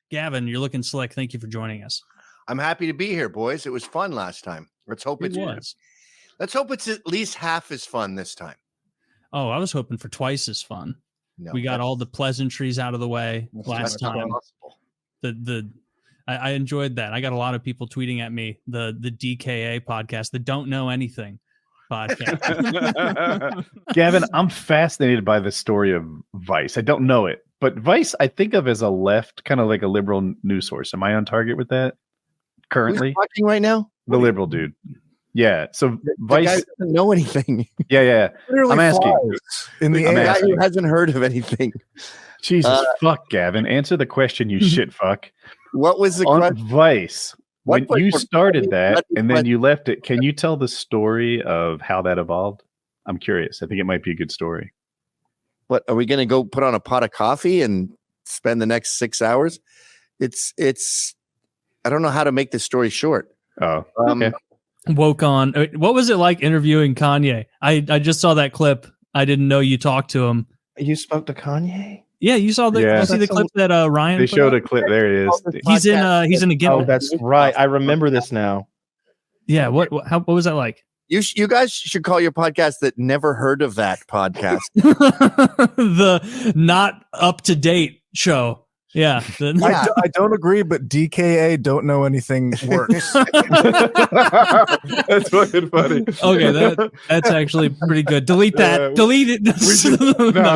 Gavin, you're looking slick. Thank you for joining us. I'm happy to be here, boys. It was fun last time. Let's hope it's at least half as fun this time. Oh, I was hoping for twice as fun. No, we got all the pleasantries out of the way last time. I enjoyed that. I got a lot of people tweeting at me the DKA podcast, the Don't Know Anything podcast. Gavin, I'm fascinated by the story of Vice. I don't know it, but Vice I think of as a left, kind of like a liberal news source. Am I on target with that currently? Who's watching right now? The liberal dude. Yeah. So Vice guy doesn't know anything. Yeah. Literally I'm asking. In the guy who hasn't heard of anything. Jesus fuck, Gavin. Answer the question, you shit fuck. What was the question? Vice. When you started that and then you left it, can you tell the story of how that evolved? I'm curious. I think it might be a good story. What, are we going to go put on a pot of coffee and spend the next 6 hours? It's I don't know how to make this story short. Oh, okay. Woke on. What was it like interviewing Kanye? I just saw that clip. I didn't know you talked to him. You spoke to Kanye? Yeah, you saw the. Yeah. You see the clip that Ryan. They showed a clip. There it is. He's in a gimmick. Oh, that's right. I remember this now. Yeah. What was that like? You guys should call your podcast that Never Heard of That podcast. The not up to date show. Yeah. I don't agree, but DKA Don't Know Anything works. That's fucking funny. Okay, that's actually pretty good. Delete that. Delete it. No,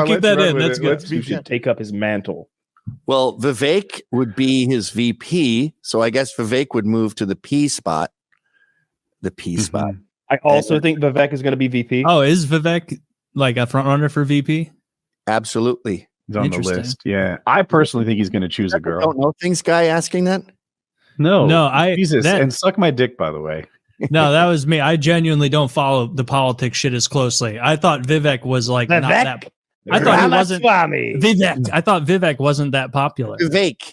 keep that in. That's good. You should take up his mantle. Well, Vivek would be his VP, so I guess Vivek would move to the P spot. The P spot. I also think Vivek is going to be VP. Oh, is Vivek like a front runner for VP? Absolutely. He's on the list. Yeah. I personally think he's going to choose a girl. Don't know things guy asking that? No, Jesus. And suck my dick, by the way. No, that was me. I genuinely don't follow the politics shit as closely. I thought Vivek was like not that. I thought he wasn't Vivek. I thought Vivek wasn't that popular. Vivek.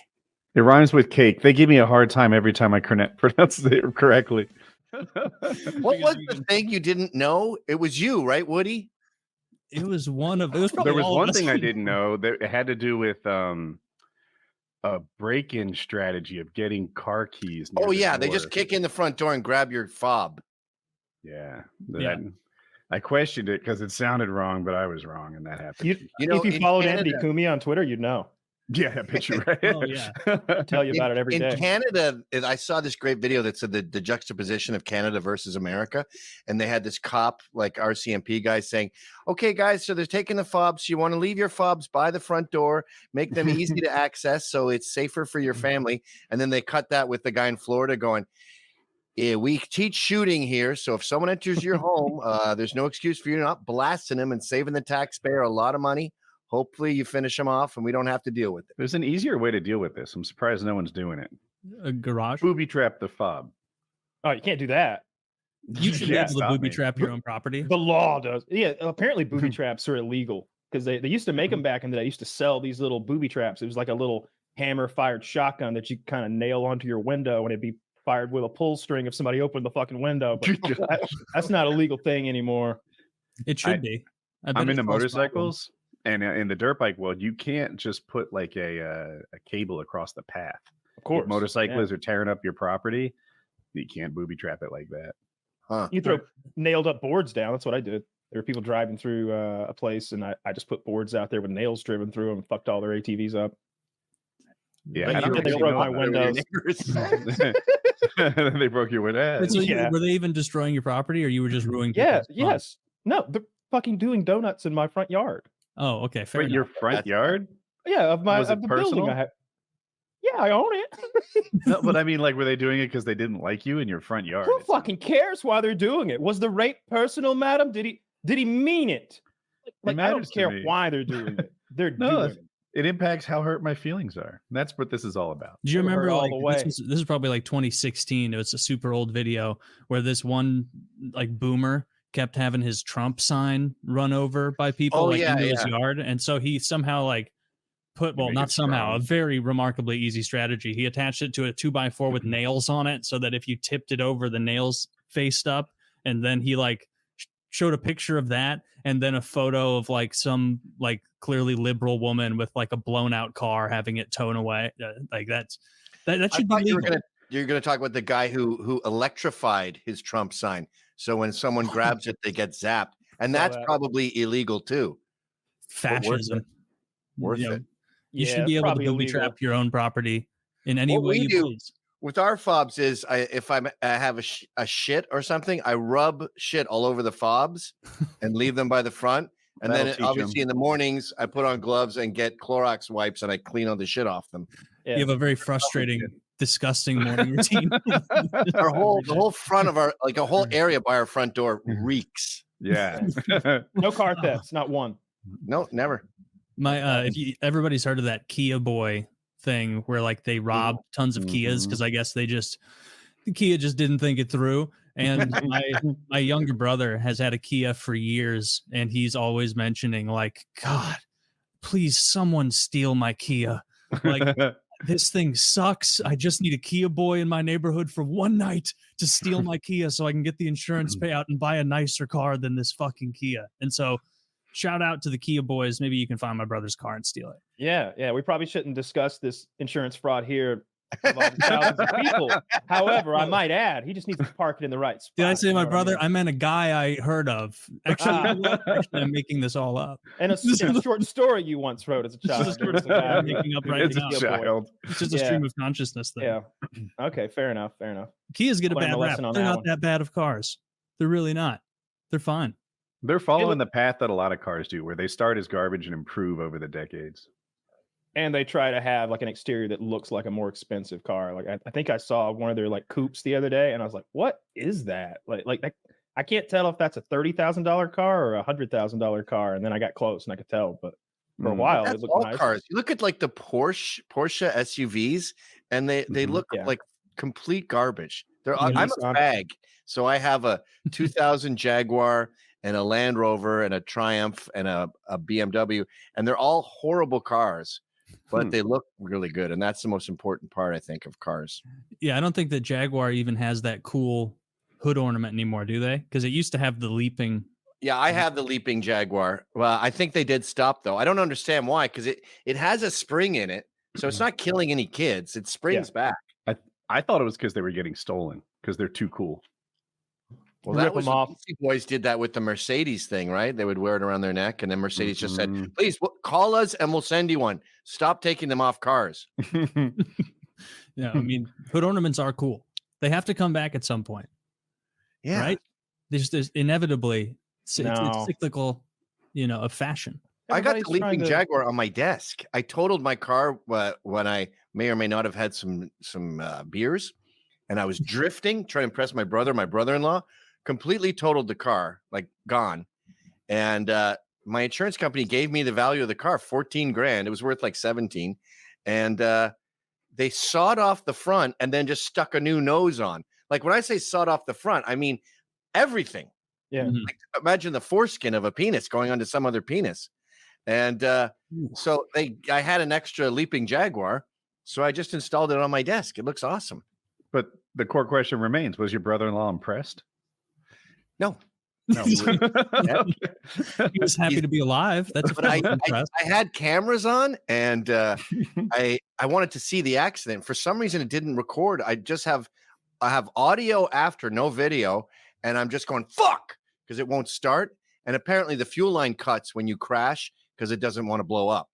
It rhymes with cake. They give me a hard time every time I pronounce it correctly. What was the thing you didn't know? It was you, right, Woody? It was one of. It was there was one thing I didn't know that it had to do with a break-in strategy of getting car keys. Oh yeah, they just kick in the front door and grab your fob. Yeah. I questioned it because it sounded wrong, but I was wrong, and that happened. If you followed Andy Kumi on Twitter, you'd know. Yeah, I bet you're right. Oh, yeah. I tell you about it every day. In Canada, I saw this great video that said the juxtaposition of Canada versus America. And they had this cop, like RCMP guy, saying, okay, guys, so they're taking the fobs. You want to leave your fobs by the front door, make them easy to access so it's safer for your family. And then they cut that with the guy in Florida going, yeah, we teach shooting here. So if someone enters your home, there's no excuse for you not blasting them and saving the taxpayer a lot of money. Hopefully you finish them off and we don't have to deal with it. There's an easier way to deal with this. I'm surprised no one's doing it. A garage? Booby trap the fob. Oh, you can't do that. You should be able to booby trap your own property. The law does. Yeah, apparently booby traps are illegal because they used to make them back in the day. They used to sell these little booby traps. It was like a little hammer-fired shotgun that you kind of nail onto your window and it'd be fired with a pull string if somebody opened the fucking window. But that's not a legal thing anymore. It should be. I'm into motorcycles. And in the dirt bike world, you can't just put like a cable across the path. Of course. If motorcyclists are tearing up your property, you can't booby trap it like that. Huh. You throw nailed up boards down. That's what I did. There were people driving through a place, and I just put boards out there with nails driven through them and fucked all their ATVs up. Yeah, I don't think they broke my windows. They broke your windows. So were they even destroying your property, or you were just ruining? Yes. No, they're fucking doing donuts in my front yard. Oh, okay. Fair enough. Your front yard? Yeah, of the personal? building I have. Yeah, I own it. No, but I mean, like, were they doing it because they didn't like you in your front yard? Who fucking cares why they're doing it? Was the rape personal, madam? Did he mean it? Like, I don't care why they're doing it. They're doing it. It impacts how hurt my feelings are. That's what this is all about. Do you remember this is probably like 2016. It was a super old video where this one like boomer kept having his Trump sign run over by people into his yard. And so he somehow like a very remarkably easy strategy. He attached it to a 2x4 with nails on it so that if you tipped it over, the nails faced up, and then he like showed a picture of that and then a photo of like some like clearly liberal woman with like a blown out car having it towed away. Like that should be legal. You're gonna talk about the guy who electrified his Trump sign. So when someone grabs it, they get zapped. And that's probably illegal too. Fascism. Worth it. You should be able to booby trap your own property in any way you please. With our fobs is if I have a shit or something, I rub shit all over the fobs and leave them by the front. And then obviously in the mornings, I put on gloves and get Clorox wipes and I clean all the shit off them. Yeah. You have a very frustrating, disgusting morning routine. The whole front of a whole area by our front door reeks. Yeah. No car thefts, not one. No, never. Everybody's heard of that Kia Boy thing where like they rob tons of Kias because I guess the Kia just didn't think it through. And my younger brother has had a Kia for years, and he's always mentioning like, God, please someone steal my Kia. Like this thing sucks. I just need a Kia Boy in my neighborhood for one night to steal my Kia so I can get the insurance payout and buy a nicer car than this fucking Kia. And so shout out to the Kia Boys. Maybe you can find my brother's car and steal it. Yeah. We probably shouldn't discuss this insurance fraud here of all the thousands of people. However, I might add, he just needs to park it in the right spot. Did I say my brother? I meant a guy I heard of. Actually, I'm making this all up. And a short story you once wrote as a child. I'm making up right now. It's just a stream of consciousness thing. Yeah. Okay. Fair enough. Kias get a bad rap. They're not that bad of cars. They're really not. They're fine. They're following the path that a lot of cars do, where they start as garbage and improve over the decades. And they try to have like an exterior that looks like a more expensive car. Like I think I saw one of their like coupes the other day, and I was like, "What is that?" Like I can't tell if that's a $30,000 car or a $100,000 car. And then I got close and I could tell, but for a while it looked nice. Cars. You look at like the Porsche SUVs, and they look like complete garbage. I'm a fag, so I have a 2000 Jaguar and a Land Rover and a Triumph and a BMW, and they're all horrible cars. But they look really good, and that's the most important part, I think, of cars. Yeah, I don't think that Jaguar even has that cool hood ornament anymore, do they? Because it used to have the leaping. Yeah, I have the leaping Jaguar. Well, I think they did stop, though. I don't understand why, because it has a spring in it, so it's not killing any kids. It springs back. I thought it was because they were getting stolen, because they're too cool. Well, that was the Boys did that with the Mercedes thing, right? They would wear it around their neck, and then Mercedes just said, "Please call us, and we'll send you one. Stop taking them off cars." Yeah, I mean, hood ornaments are cool. They have to come back at some point. Yeah, right. There's inevitably it's cyclical, of fashion. I got the leaping Jaguar on my desk. I totaled my car when I may or may not have had some beers, and I was drifting, trying to impress my brother-in-law. Completely totaled the car, like gone. And my insurance company gave me the value of the car, $14,000. It was worth like 17. And they sawed off the front and then just stuck a new nose on. Like when I say sawed off the front, I mean everything. Yeah. Like, imagine the foreskin of a penis going onto some other penis. And so I had an extra leaping Jaguar, so I just installed it on my desk. It looks awesome. But the core question remains: was your brother-in-law impressed? No. He was happy to be alive. That's but I had cameras on, and I wanted to see the accident. For some reason, it didn't record. I have audio after, no video, and I'm just going fuck because it won't start. And apparently, the fuel line cuts when you crash because it doesn't want to blow up.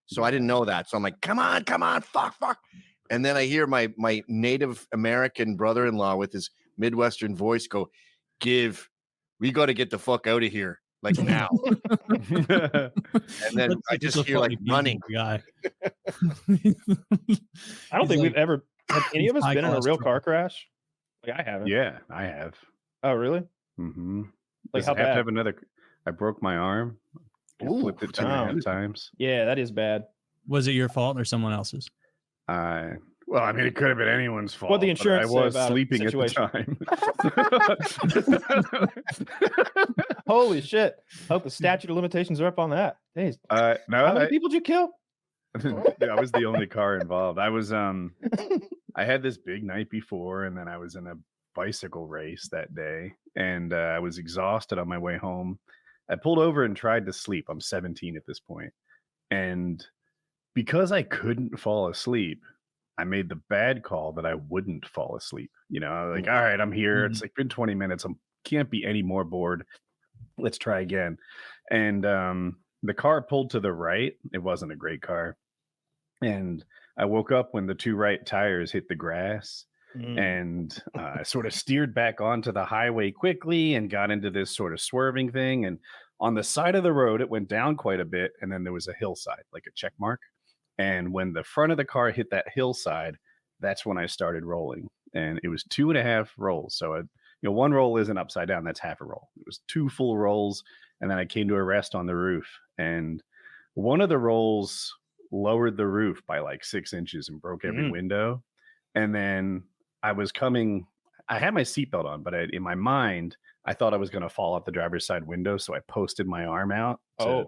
So I didn't know that. So I'm like, come on, fuck. And then I hear my Native American brother-in-law with his Midwestern voice go, we got to get the fuck out of here, like now. And then I just hear like running. Guy. I don't think we've ever have any of us been in a real car crash. Like I haven't. Yeah, I have. Oh, really? Mm-hmm. Like how bad? To have another. I broke my arm. Flipped it 2.5 times. Yeah, that is bad. Was it your fault or someone else's? Well, I mean, it could have been anyone's fault. What the insurance I was sleeping at the time. Holy shit! Hope the statute of limitations are up on that. Days. No, how many people did you kill? I was the only car involved. I was I had this big night before, and then I was in a bicycle race that day, and I was exhausted on my way home. I pulled over and tried to sleep. I'm 17 at this point, and because I couldn't fall asleep, I made the bad call that I wouldn't fall asleep. You know, like, all right, I'm here. It's like been 20 minutes. I can't be any more bored. Let's try again. And the car pulled to the right. It wasn't a great car. And I woke up when the two right tires hit the grass. And I sort of steered back onto the highway quickly and got into this sort of swerving thing. And on the side of the road, it went down quite a bit. And then there was a hillside, like a check mark. And when the front of the car hit that hillside, that's when I started rolling. And it was 2.5 rolls. So, one roll isn't upside down. That's half a roll. It was 2 full rolls. And then I came to a rest on the roof. And one of the rolls lowered the roof by like 6 inches and broke every window. And then I had my seatbelt on, but in my mind, I thought I was going to fall out the driver's side window. So I posted my arm out to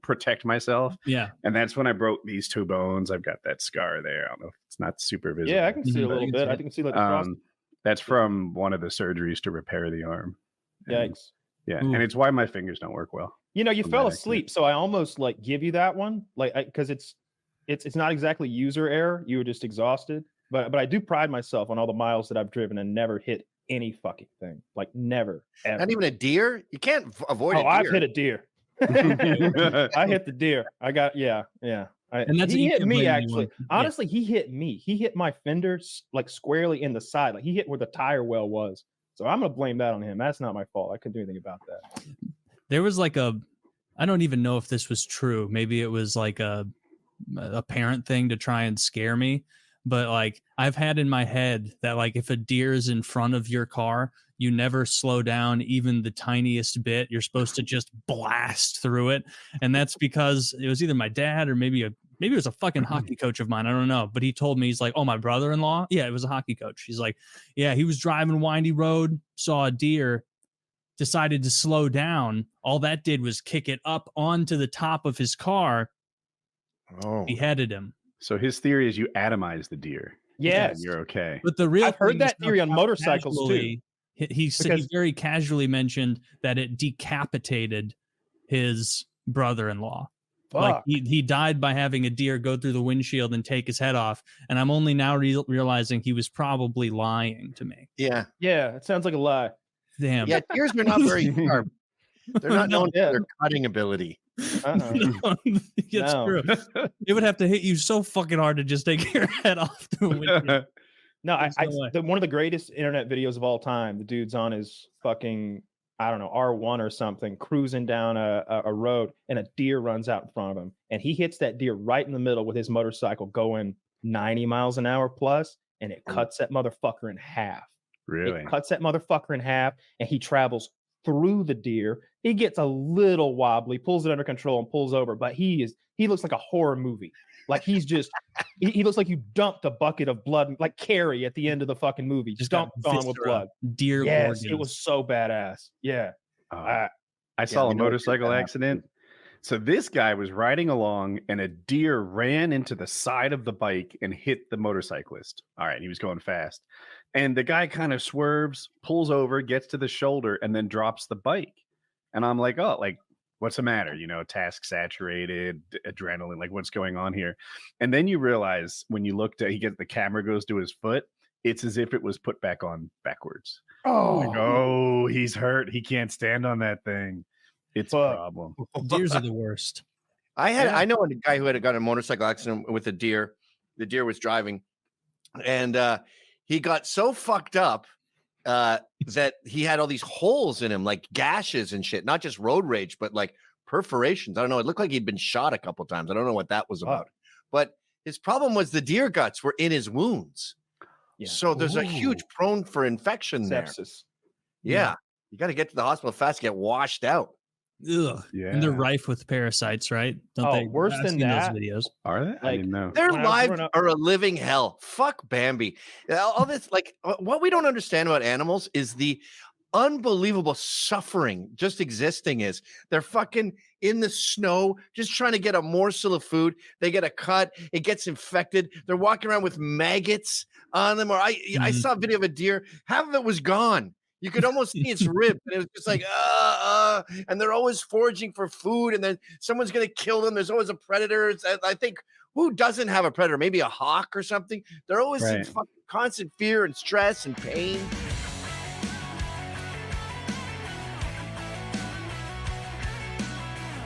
protect myself. Yeah. And that's when I broke these 2 bones. I've got that scar there. I don't know if it's not super visible. Yeah, I can see a little bit. I can see like the that's from one of the surgeries to repair the arm. Yikes. Yeah. And it's why my fingers don't work well. You fell asleep. So I almost like give you that one, like, because it's not exactly user error. You were just exhausted. But I do pride myself on all the miles that I've driven and never hit any fucking thing. Like never, ever. Not even a deer? You can't avoid a deer. I've hit a deer. I hit the deer. I got, yeah. And he hit me, actually. Honestly, he hit me. He hit my fenders like squarely in the side. Like he hit where the tire well was. So I'm going to blame that on him. That's not my fault. I couldn't do anything about that. There was like I don't even know if this was true. Maybe it was like a parent thing to try and scare me. But like I've had in my head that like if a deer is in front of your car, you never slow down even the tiniest bit. You're supposed to just blast through it. And that's because it was either my dad or maybe it was a fucking hockey coach of mine. I don't know. But he told me, he's like, oh, my brother-in-law. Yeah, it was a hockey coach. He's like, yeah, he was driving windy road, saw a deer, decided to slow down. All that did was kick it up onto the top of his car. Oh, Beheaded him. So his theory is you atomize the deer. Yes. You're okay. But the real I've heard that theory on motorcycles too. He very casually mentioned that it decapitated his brother-in-law. Fuck. Like he died by having a deer go through the windshield and take his head off. And I'm only now realizing he was probably lying to me. Yeah. Yeah, it sounds like a lie. Damn. Yeah, deers are not very sharp. They're not known for their cutting ability. It's true. It would have to hit you so fucking hard to just take your head off the windshield. No, one of the greatest internet videos of all time. The dude's on his fucking, I don't know, R1 or something, cruising down a road, and a deer runs out in front of him, and he hits that deer right in the middle with his motorcycle going 90 miles an hour plus, and it cuts that motherfucker in half. Really? It cuts that motherfucker in half, and he travels through the deer. He gets a little wobbly, pulls it under control, and pulls over. But he looks like a horror movie. Like he's just, he looks like you dumped a bucket of blood, like Carrie at the end of the fucking movie, just dumped on with blood. Deer. Yes, organs. it was so badass. Yeah. I saw a motorcycle accident. So this guy was riding along and a deer ran into the side of the bike and hit the motorcyclist. All right, he was going fast. And the guy kind of swerves, pulls over, gets to the shoulder, and then drops the bike. And I'm like, oh, like, what's the matter? You know, task saturated, adrenaline, like what's going on here? And then you realize when you looked at, the camera goes to his foot, it's as if it was put back on backwards. Oh, he's hurt. He can't stand on that thing. It's a problem. Deers are the worst. I know a guy who had got a motorcycle accident with a deer. The deer was driving, and he got so fucked up that he had all these holes in him, like gashes and shit. Not just road rage, but like perforations. I don't know. It looked like he'd been shot a couple times. I don't know what that was about. But his problem was the deer guts were in his wounds. Yeah. So there's a huge prone for infection there. Sepsis. Yeah. You got to get to the hospital fast, get washed out. Ugh. Yeah. And they're rife with parasites, right? Don't they? Worse than that. Those videos. Are they? I didn't know. Their lives are a living hell. Fuck Bambi. All this, like, what we don't understand about animals is the unbelievable suffering just existing is. They're fucking in the snow, just trying to get a morsel of food. They get a cut, it gets infected. They're walking around with maggots on them. Or I saw a video of a deer, half of it was gone. You could almost see its rib, and it was just like, and they're always foraging for food, and then someone's gonna kill them. There's always a predator. I think, who doesn't have a predator? Maybe a hawk or something. They're always in fucking constant fear and stress and pain.